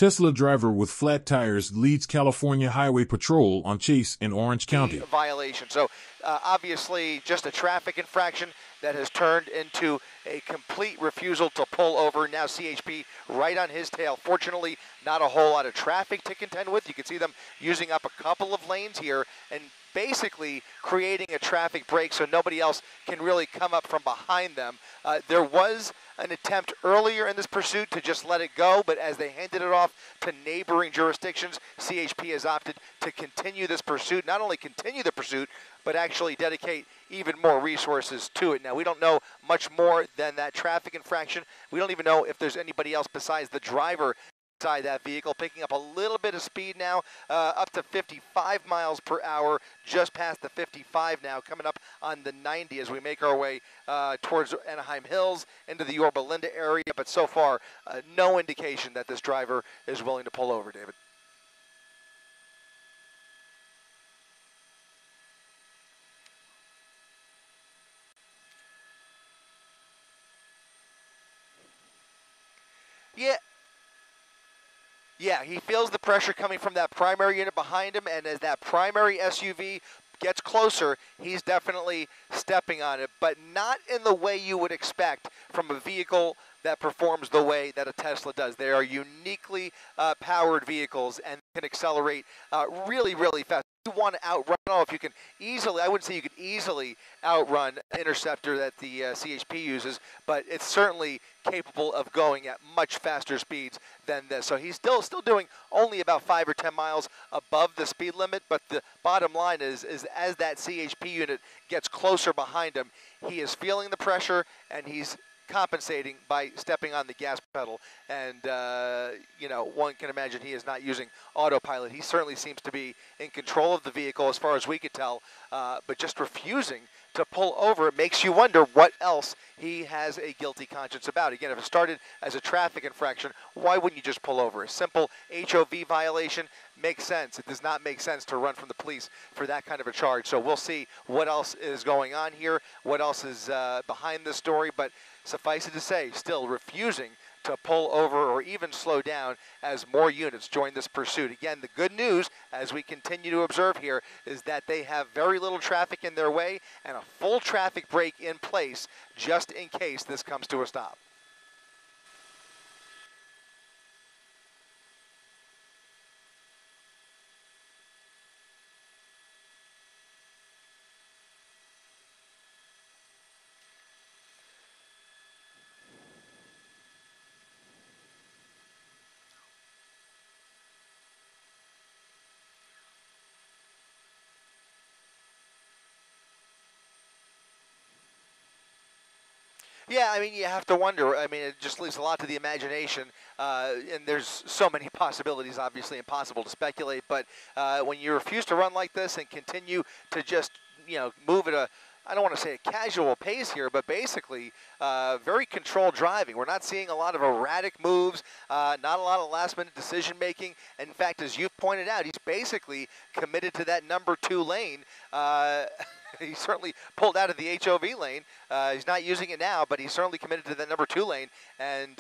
Tesla driver with flat tires leads California Highway Patrol on chase in Orange County. Violation. So obviously just a traffic infraction that has turned into a complete refusal to pull over. Now CHP right on his tail. Fortunately, not a whole lot of traffic to contend with. You can see them using up a couple of lanes here and basically creating a traffic break so nobody else can really come up from behind them. There was an attempt earlier in this pursuit to just let it go, but as they handed it off to neighboring jurisdictions, CHP has opted to continue this pursuit. Not only continue the pursuit, but actually dedicate even more resources to it. Now, we don't know much more than that traffic infraction. We don't even know if there's anybody else besides the driver inside that vehicle, picking up a little bit of speed now, up to 55 miles per hour, just past the 55 now, coming up on the 90 as we make our way towards Anaheim Hills into the Yorba Linda area. But so far, no indication that this driver is willing to pull over, David. Yeah, he feels the pressure coming from that primary unit behind him, and as that primary SUV gets closer, he's definitely stepping on it, but not in the way you would expect from a vehicle that performs the way that a Tesla does. They are uniquely powered vehicles and can accelerate really, really fast. You want to outrun, I don't know if you can easily, I wouldn't say you could easily outrun an Interceptor that the CHP uses, but it's certainly capable of going at much faster speeds than this. So he's still doing only about 5 or 10 miles above the speed limit, but the bottom line is as that CHP unit gets closer behind him, he is feeling the pressure and he's compensating by stepping on the gas pedal. And, you know, one can imagine he is not using autopilot. He certainly seems to be in control of the vehicle as far as we could tell, but just refusing to pull over. It makes you wonder what else he has a guilty conscience about. Again, if it started as a traffic infraction, why wouldn't you just pull over? A simple HOV violation makes sense. It does not make sense to run from the police for that kind of a charge. So we'll see what else is going on here, what else is behind this story, but suffice it to say, still refusing to pull over or even slow down as more units join this pursuit. Again, the good news, as we continue to observe here, is that they have very little traffic in their way and a full traffic break in place just in case this comes to a stop. Yeah, I mean, you have to wonder. I mean, it just leaves a lot to the imagination, and there's so many possibilities, obviously impossible to speculate, but when you refuse to run like this and continue to just, you know, move at a, I don't want to say a casual pace here, but basically very controlled driving. We're not seeing a lot of erratic moves, not a lot of last-minute decision-making. In fact, as you've pointed out, he's basically committed to that number 2 lane. He certainly pulled out of the HOV lane. He's not using it now, but he's certainly committed to the number 2 lane and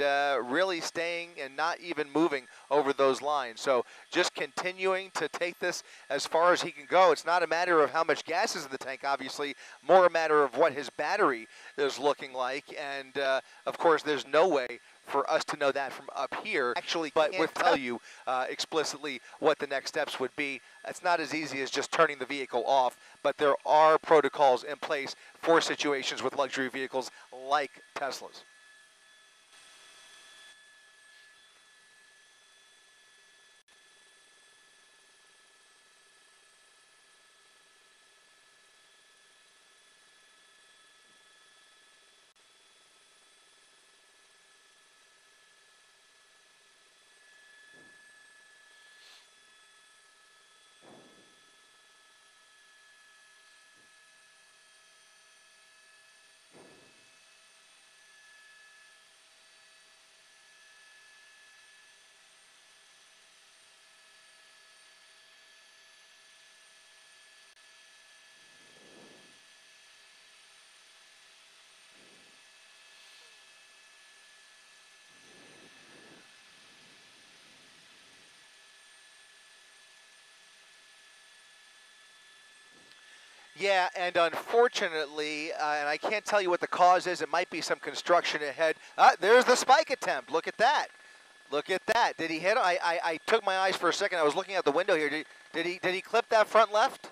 really staying and not even moving over those lines. So just continuing to take this as far as he can go. It's not a matter of how much gas is in the tank, obviously, more a matter of what his battery is looking like. And, of course, there's no way for us to know that from up here, actually, but we'll tell you explicitly what the next steps would be. It's not as easy as just turning the vehicle off, but there are protocols in place for situations with luxury vehicles like Teslas. Yeah, and unfortunately, and I can't tell you what the cause is. It might be some construction ahead. There's the spike attempt. Look at that. Look at that. Did he hit? I took my eyes for a second. I was looking out the window here. Did he clip that front left?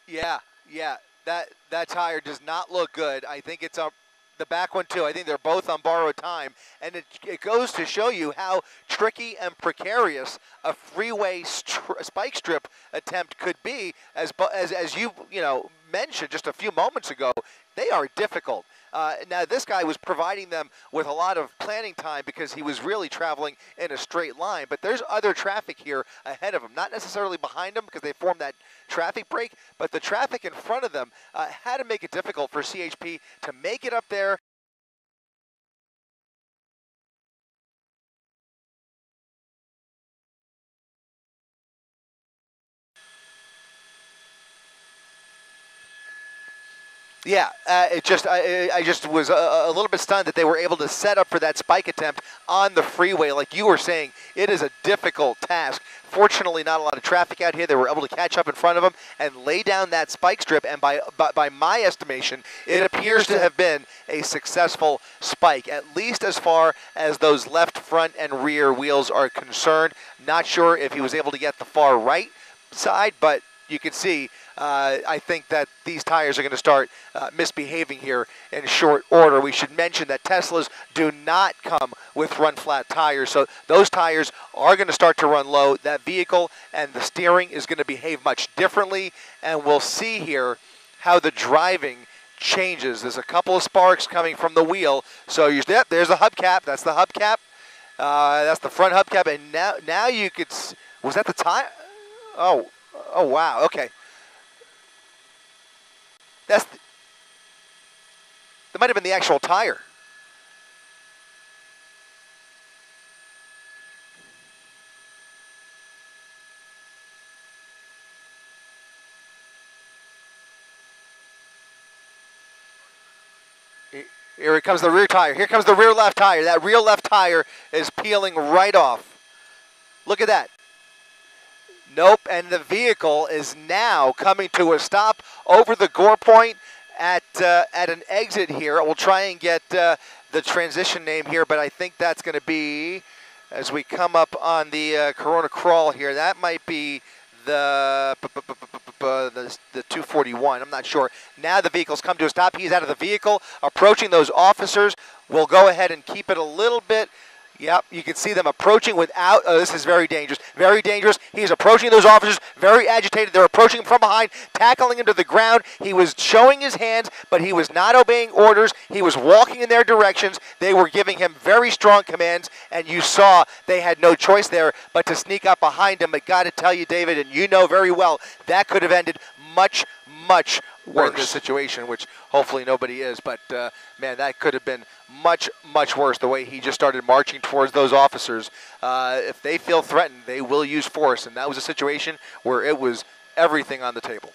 Yeah, yeah. That tire does not look good. I think it's the back one too. I think they're both on borrowed time, and it goes to show you how tricky and precarious a freeway spike strip attempt could be. As you mentioned just a few moments ago, they are difficult. Now, this guy was providing them with a lot of planning time because he was really traveling in a straight line. But there's other traffic here ahead of him, not necessarily behind him because they formed that traffic break, but the traffic in front of them had to make it difficult for CHP to make it up there. Yeah, I just was a little bit stunned that they were able to set up for that spike attempt on the freeway. Like you were saying, it is a difficult task. Fortunately, not a lot of traffic out here. They were able to catch up in front of them and lay down that spike strip. And by my estimation, it appears to have been a successful spike, at least as far as those left front and rear wheels are concerned. Not sure if he was able to get the far right side, but you can see I think that these tires are going to start misbehaving here in short order. We should mention that Teslas do not come with run flat tires, so those tires are going to start to run low. That vehicle and the steering is going to behave much differently, and we'll see here how the driving changes. There's a couple of sparks coming from the wheel, so there's the hubcap. That's the hubcap. That's the front hubcap, and now you could. Was that the tire? Oh wow. Okay. That might have been the actual tire. Here comes the rear tire. Here comes the rear left tire. That rear left tire is peeling right off. Look at that. Nope, and the vehicle is now coming to a stop over the Gore Point at an exit here. We'll try and get the transition name here, but I think that's going to be, as we come up on the Corona Crawl here, that might be the 241. I'm not sure. Now the vehicle's come to a stop. He's out of the vehicle, approaching those officers. We'll go ahead and keep it a little bit. Yep, you can see them approaching without, this is very dangerous, very dangerous. He's approaching those officers, very agitated. They're approaching him from behind, tackling him to the ground. He was showing his hands, but he was not obeying orders. He was walking in their directions. They were giving him very strong commands, and you saw they had no choice there but to sneak up behind him. But got to tell you, David, and you know very well, that could have ended much worse in this situation, which hopefully nobody is. But, man, that could have been much worse, the way he just started marching towards those officers. If they feel threatened, they will use force, and that was a situation where it was everything on the table.